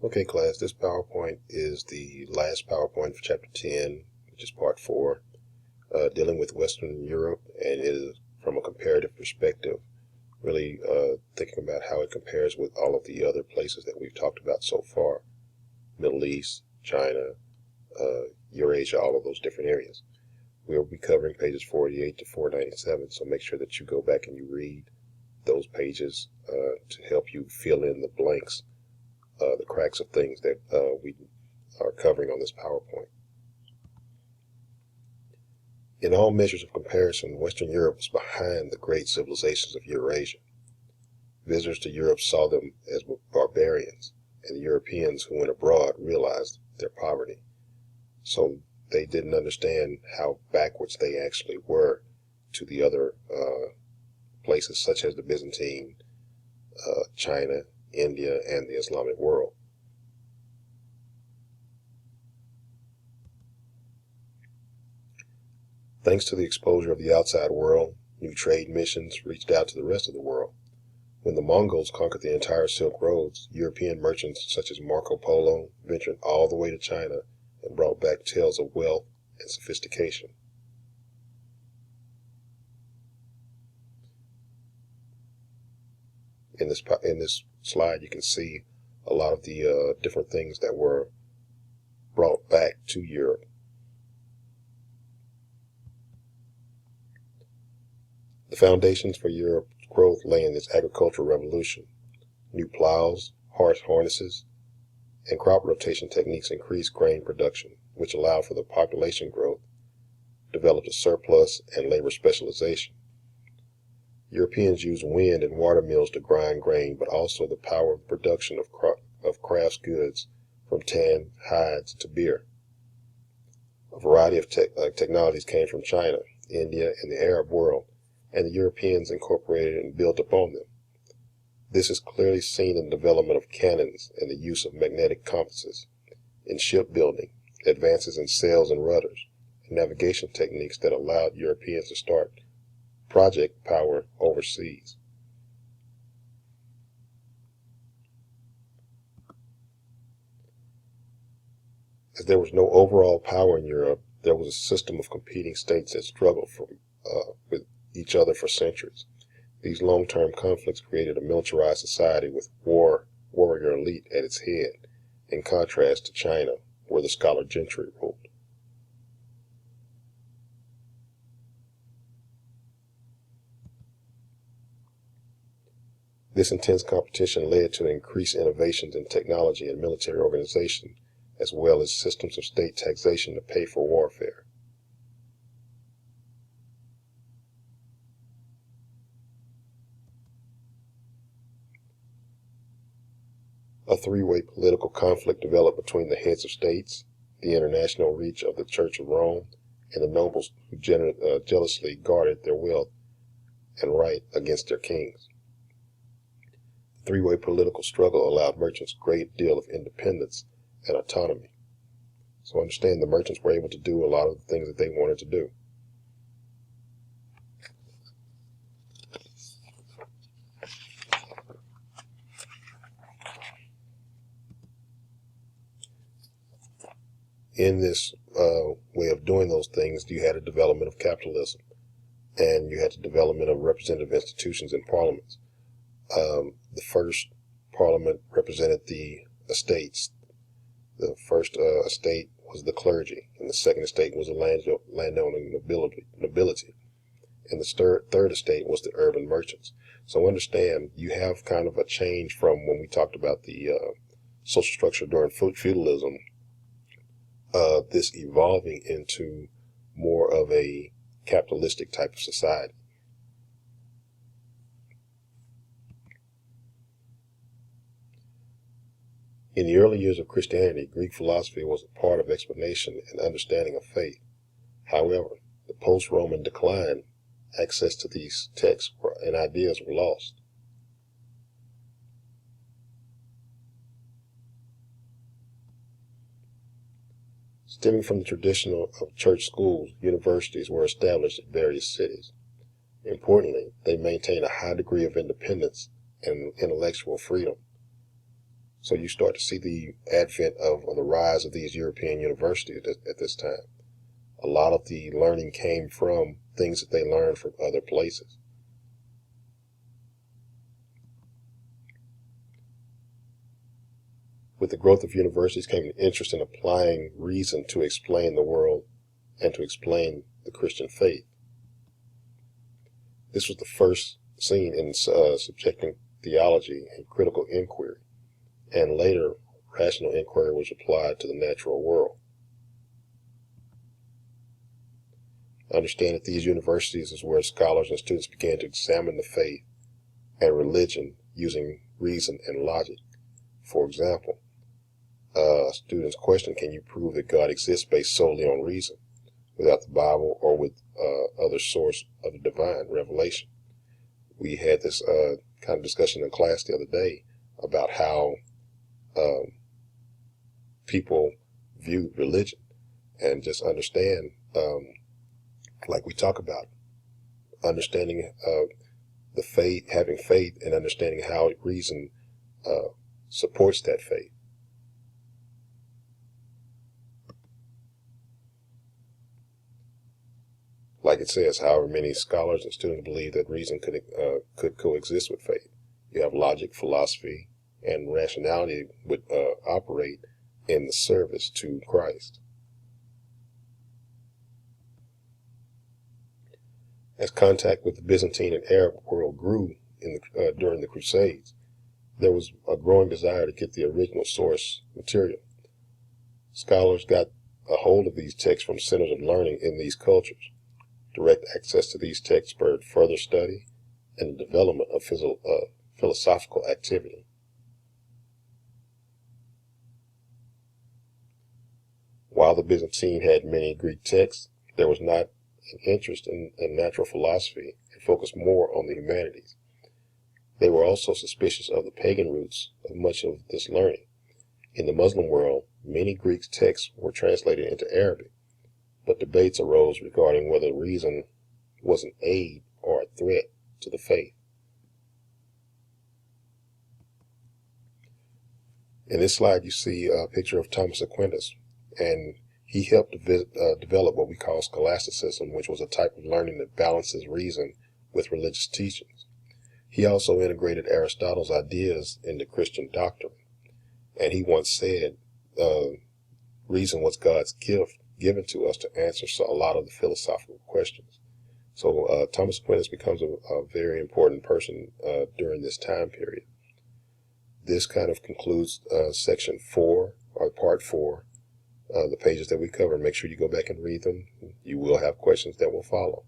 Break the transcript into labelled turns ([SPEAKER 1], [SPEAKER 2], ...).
[SPEAKER 1] Okay, class, this PowerPoint is the last PowerPoint for Chapter 10, which is Part 4, dealing with Western Europe, and it is from a comparative perspective, really thinking about how it compares with all of the other places that we've talked about so far, Middle East, China, Eurasia, all of those different areas. We'll be covering pages 48 to 497, so make sure that you go back and you read those pages to help you fill in the blanks, the cracks of things that we are covering on this PowerPoint. In all measures of comparison, Western Europe was behind the great civilizations of Eurasia. Visitors to Europe saw them as barbarians, and the Europeans who went abroad realized their poverty. So they didn't understand how backwards they actually were to the other places such as the Byzantine, China, India, and the Islamic world. Thanks to the exposure of the outside world, new trade missions reached out to the rest of the world. When the Mongols conquered the entire Silk Roads, European merchants such as Marco Polo ventured all the way to China and brought back tales of wealth and sophistication. In this slide, you can see a lot of the different things that were brought back to Europe. The foundations for Europe's growth lay in its agricultural revolution. New plows, harnesses, and crop rotation techniques increased grain production, which allowed for the population growth, developed a surplus, and labor specialization. Europeans used wind and water mills to grind grain, but also the power of production of crafts goods, from tan hides to beer. A variety of technologies came from China, India, and the Arab world, and the Europeans incorporated and built upon them. This is clearly seen in the development of cannons and the use of magnetic compasses, in shipbuilding, advances in sails and rudders, and navigation techniques that allowed Europeans to start project power overseas. As there was no overall power in Europe, there was a system of competing states that struggled with each other for centuries. These long-term conflicts created a militarized society with warrior elite at its head, in contrast to China, where the scholar gentry ruled. This intense competition led to increased innovations in technology and military organization, as well as systems of state taxation to pay for warfare. A three-way political conflict developed between the heads of states, the international reach of the Church of Rome, and the nobles who jealously guarded their wealth and right against their kings. The three-way political struggle allowed merchants a great deal of independence and autonomy. So understand, the merchants were able to do a lot of the things that they wanted to do. In this way of doing those things, you had a development of capitalism, and you had the development of representative institutions and parliaments. The first parliament represented the estates. The first estate was the clergy, and the second estate was the landowning nobility, and the third estate was the urban merchants. So understand, you have kind of a change from when we talked about the social structure during feudalism, this evolving into more of a capitalistic type of society. In the early years of Christianity, Greek philosophy was a part of explanation and understanding of faith. However, the post-Roman decline, access to these texts and ideas were lost. Stemming from the tradition of church schools, universities were established in various cities. Importantly, they maintained a high degree of independence and intellectual freedom. So you start to see the advent of or the rise of these European universities at this time. A lot of the learning came from things that they learned from other places. With the growth of universities came an interest in applying reason to explain the world and to explain the Christian faith. This was the first seen in subjecting theology and critical inquiry, and later rational inquiry was applied to the natural world. Understand that these universities is where scholars and students began to examine the faith and religion using reason and logic. For example, a student's question, can you prove that God exists based solely on reason, without the Bible or with other source of the divine revelation? We had this kind of discussion in class the other day about how people view religion, and just understand, like we talk about, understanding the faith, having faith, and understanding how reason supports that faith. Like it says, however many scholars and students believe that reason could coexist with faith. You have logic, philosophy, and rationality would operate in the service to Christ. As contact with the Byzantine and Arab world grew during the Crusades, there was a growing desire to get the original source material. Scholars got a hold of these texts from centers of learning in these cultures. Direct access to these texts spurred further study and the development of philosophical activity. While the Byzantine had many Greek texts, there was not an interest in natural philosophy and focused more on the humanities. They were also suspicious of the pagan roots of much of this learning. In the Muslim world, many Greek texts were translated into Arabic, but debates arose regarding whether reason was an aid or a threat to the faith. In this slide, you see a picture of Thomas Aquinas, and he helped develop what we call scholasticism, which was a type of learning that balances reason with religious teachings. He also integrated Aristotle's ideas into Christian doctrine, and he once said, reason was God's gift given to us to answer a lot of the philosophical questions. So Thomas Aquinas becomes a very important person during this time period. This kind of concludes section 4, or part 4, the pages that we covered. Make sure you go back and read them. You will have questions that will follow.